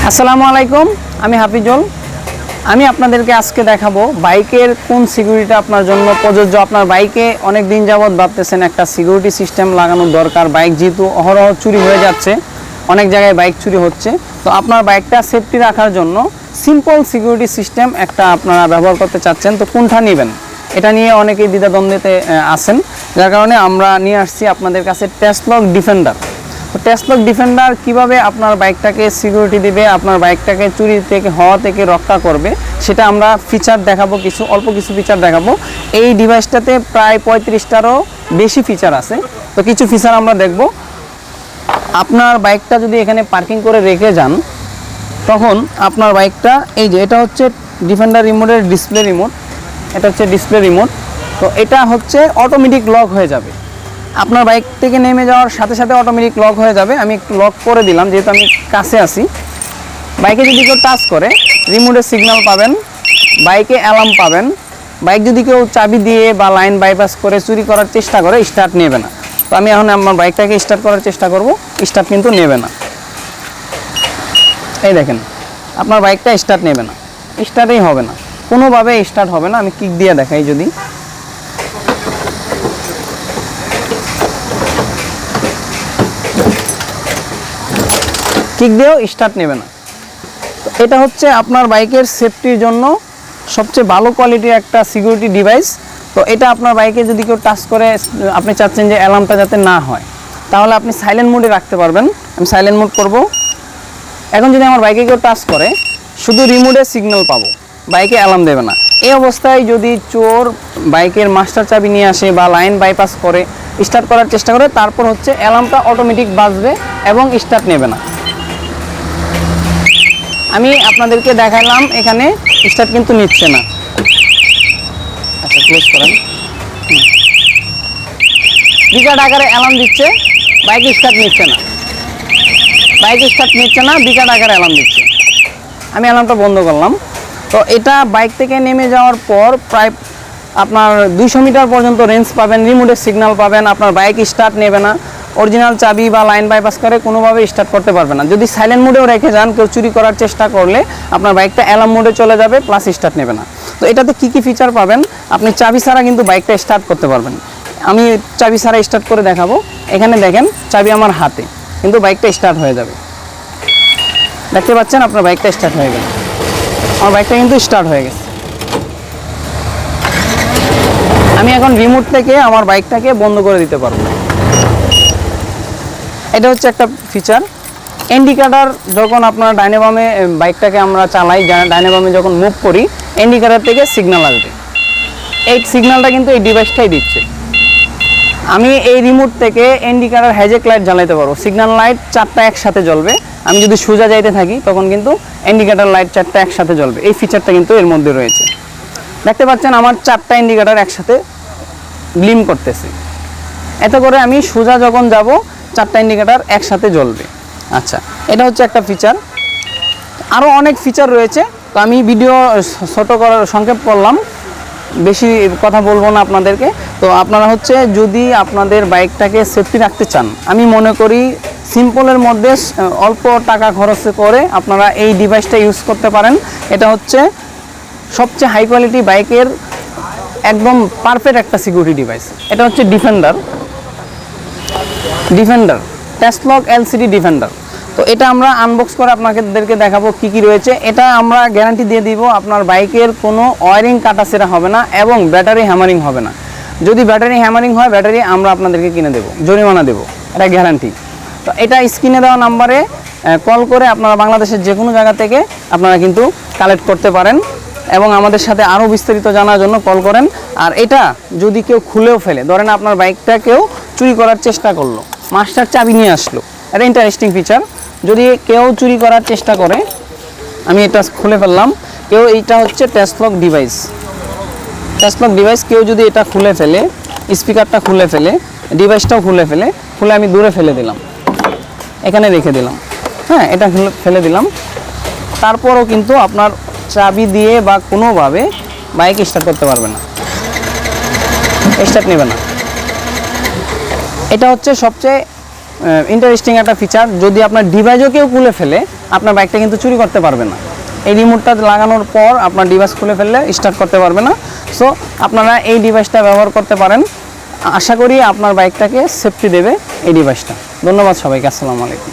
আসসালামু আলাইকুম, আমি হাফিজুল। আমি আপনাদেরকে আজকে দেখাবো বাইকের কোন সিকিউরিটি আপনার জন্য প্রযোজ্য। আপনার বাইকে অনেক দিন যাবৎ ভাবতেছেন একটা সিকিউরিটি সিস্টেম লাগানোর দরকার। বাইক যেহেতু অহরহ চুরি হয়ে যাচ্ছে, অনেক জায়গায় বাইক চুরি হচ্ছে, তো আপনার বাইকটা সেফটি রাখার জন্য সিম্পল সিকিউরিটি সিস্টেম একটা আপনারা ব্যবহার করতে চাচ্ছেন। তো কোনটা নেবেন এটা নিয়ে অনেকেই দ্বিধাদ্বন্দ্বে আছেন, যার কারণে আমরা নিয়ে আসছি আপনাদের কাছে টাসলক ডিফেন্ডার। তো টাসলক ডিফেন্ডার কীভাবে আপনার বাইকটাকে সিকিউরিটি দিবে, আপনার বাইকটাকে চুরি থেকে হওয়া থেকে রক্ষা করবে, সেটা আমরা ফিচার দেখাবো, অল্প কিছু ফিচার দেখাবো। এই ডিভাইসটাতে প্রায় 35টারও বেশি ফিচার আছে। তো কিছু ফিচার আমরা দেখব। আপনার বাইকটা যদি এখানে পার্কিং করে রেখে যান, তখন আপনার বাইকটা এই যে এটা হচ্ছে ডিফেন্ডার রিমোটের ডিসপ্লে রিমোট, এটা হচ্ছে ডিসপ্লে রিমোট। তো এটা হচ্ছে অটোমেটিক লক হয়ে যাবে। আপনার বাইক থেকে নেমে যাওয়ার সাথে সাথে অটোমেটিক লক হয়ে যাবে। আমি একটু লক করে দিলাম, যেহেতু আমি কাছে আছি। বাইকে যদি কেউ টাচ করে রিমোটের সিগন্যাল পাবেন, বাইকে অ্যালার্ম পাবেন। বাইক যদি কেউ চাবি দিয়ে বা লাইন বাইপাস করে চুরি করার চেষ্টা করে, স্টার্ট নেবে না। তো আমি এখন আমার বাইকটাকে স্টার্ট করার চেষ্টা করব, স্টার্ট কিন্তু নেবে না। এই দেখেন, আপনার বাইকটা স্টার্ট নেবে না, স্টার্টই হবে না, কোনোভাবে স্টার্ট হবে না। আমি কিক দিয়ে দেখাই, যদি কিক দিয়েও স্টার্ট নেবে না। তো এটা হচ্ছে আপনার বাইকের সেফটির জন্য সবচেয়ে ভালো কোয়ালিটির একটা সিকিউরিটি ডিভাইস। তো এটা আপনার বাইকে যদি কেউ টাচ করে, আপনি চাচ্ছেন যে অ্যালার্মটা যাতে না হয়, তাহলে আপনি সাইলেন্ট মোডে রাখতে পারবেন। আমি সাইলেন্ট মোড করব। এখন যদি আমার বাইকে কেউ টাচ করে, শুধু রিমোটে সিগন্যাল পাবো, বাইকে অ্যালার্ম দেবে না। এই অবস্থায় যদি চোর বাইকের মাস্টার চাবি নিয়ে আসে বা লাইন বাইপাস করে স্টার্ট করার চেষ্টা করে, তারপর হচ্ছে অ্যালার্মটা অটোমেটিক বাজবে এবং স্টার্ট নেবে না। আমি আপনাদেরকে দেখাইলাম, এখানে স্টার্ট কিন্তু নিচ্ছে না। আচ্ছা, ক্লোজ করেন। বিকট আকারে অ্যালার্ম দিচ্ছে, বাইক স্টার্ট নিচ্ছে না, বাইক স্টার্ট নিচ্ছে না, বিকট আকারে অ্যালার্ম দিচ্ছে। আমি অ্যালার্মটা বন্ধ করলাম। তো এটা বাইক থেকে নেমে যাওয়ার পর প্রায় আপনার 200 মিটার পর্যন্ত রেঞ্জ পাবেন, রিমোটের সিগন্যাল পাবেন। আপনার বাইক স্টার্ট নেবে না, অরিজিনাল চাবি বা লাইন বাইপাস করে কোনোভাবে স্টার্ট করতে পারবে না। যদি সাইলেন্ট মোডেও রেখে যান, কেউ চুরি করার চেষ্টা করলে আপনার বাইকটা অ্যালার্ম মোডে চলে যাবে, প্লাস স্টার্ট নেবে না। তো এটাতে কী কী ফিচার পাবেন, আপনি চাবি ছাড়া কিন্তু বাইকটা স্টার্ট করতে পারবেন। আমি চাবি ছাড়া স্টার্ট করে দেখাবো। এখানে দেখেন, চাবি আমার হাতে, কিন্তু বাইকটা স্টার্ট হয়ে যাবে। দেখতে পাচ্ছেন, আপনার বাইকটা স্টার্ট হয়ে গেল। আমার বাইকটা কিন্তু স্টার্ট হয়ে গেছে। আমি এখন রিমোট থেকে আমার বাইকটাকে বন্ধ করে দিতে পারবো। এটা হচ্ছে একটা ফিচার। ইন্ডিকেটর যখন আপনার ডাইনে বামে বাইকটাকে আমরা চালাই, ডাইনে বামে যখন মুভ করি, ইন্ডিকেটর থেকে সিগন্যাল আসবে। এই সিগন্যালটা কিন্তু এই ডিভাইসটাই দিচ্ছে। আমি এই রিমোট থেকে ইন্ডিকেটর হ্যাজেক লাইট জ্বালাইতে পারবো। সিগন্যাল লাইট 4টা একসাথে জ্বলবে। আমি যদি সোজা যাইতে থাকি, তখন কিন্তু ইন্ডিকেটর লাইট 4টা একসাথে জ্বলবে। এই ফিচারটা কিন্তু এর মধ্যে রয়েছে। দেখতে পাচ্ছেন, আমার 4টা ইন্ডিকেটর একসাথে গ্লিম করতেছে। এতে করে আমি সোজা যখন যাব, 4টা ইন্ডিকেটর একসাথে জ্বলবে। আচ্ছা, এটা হচ্ছে একটা ফিচার। আরও অনেক ফিচার রয়েছে। তো আমি ভিডিও ছোট করার সংক্ষেপ করলাম, বেশি কথা বলবো না আপনাদেরকে। তো আপনারা হচ্ছে যদি আপনাদের বাইকটাকে সেফটি রাখতে চান, আমি মনে করি সিম্পলের মধ্যে অল্প টাকা খরচ করে আপনারা এই ডিভাইসটা ইউজ করতে পারেন। এটা হচ্ছে সবচেয়ে হাই কোয়ালিটি বাইকের একদম পারফেক্ট একটা সিকিউরিটি ডিভাইস। এটা হচ্ছে ডিফেন্ডার টাসলক এলসিডি ডিফেন্ডার। তো এটা আমরা আনবক্স করে আপনাদেরকে দেখাবো কি কি রয়েছে। এটা আমরা গ্যারান্টি দিয়ে দিব, আপনার বাইকের কোনো ওয়ারিং কাটাছেঁড়া হবে না এবং ব্যাটারি হ্যামারিং হবে না। যদি ব্যাটারি হ্যামারিং হয়, ব্যাটারি আমরা আপনাদেরকে কিনে দেবো, জরিমানা দেবো, এটা গ্যারান্টি। তো এটা স্ক্রিনে দেওয়া নাম্বারে কল করে আপনারা বাংলাদেশের যে কোনো জায়গা থেকে আপনারা কিন্তু কালেক্ট করতে পারেন এবং আমাদের সাথে আরও বিস্তারিত জানার জন্য কল করেন। আর এটা যদি কেউ খুলেও ফেলে, ধরেন আপনার বাইকটা কেউ চুরি করার চেষ্টা করলো, মাস্টার চাবি নিয়ে আসলো, এটা ইন্টারেস্টিং ফিচার। যদি কেউ চুরি করার চেষ্টা করে, আমি এটা খুলে ফেললাম, এইটা হচ্ছে টাসলক ডিভাইস। কেউ যদি এটা খুলে ফেলে, স্পিকারটা খুলে ফেলে, ডিভাইসটাও খুলে আমি দূরে ফেলে দিলাম, এখানে রেখে দিলাম, হ্যাঁ, এটা ফেলে দিলাম, তারপরও কিন্তু আপনার চাবি দিয়ে বা কোনোভাবে বাইক স্টার্ট করতে পারবে না, স্টার্ট নেবে না। এটা হচ্ছে সবচেয়ে ইন্টারেস্টিং একটা ফিচার, যদি আপনার ডিভাইসও কেউ খুলে ফেলে আপনার বাইকটা কিন্তু চুরি করতে পারবে না। এই রিমোটটা লাগানোর পর আপনার ডিভাইস খুলে ফেললে স্টার্ট করতে পারবে না। সো আপনারা এই ডিভাইসটা ব্যবহার করতে পারেন, আশা করি আপনার বাইকটাকে সেফটি দেবে এই ডিভাইসটা। ধন্যবাদ সবাইকে, আসসালামু আলাইকুম।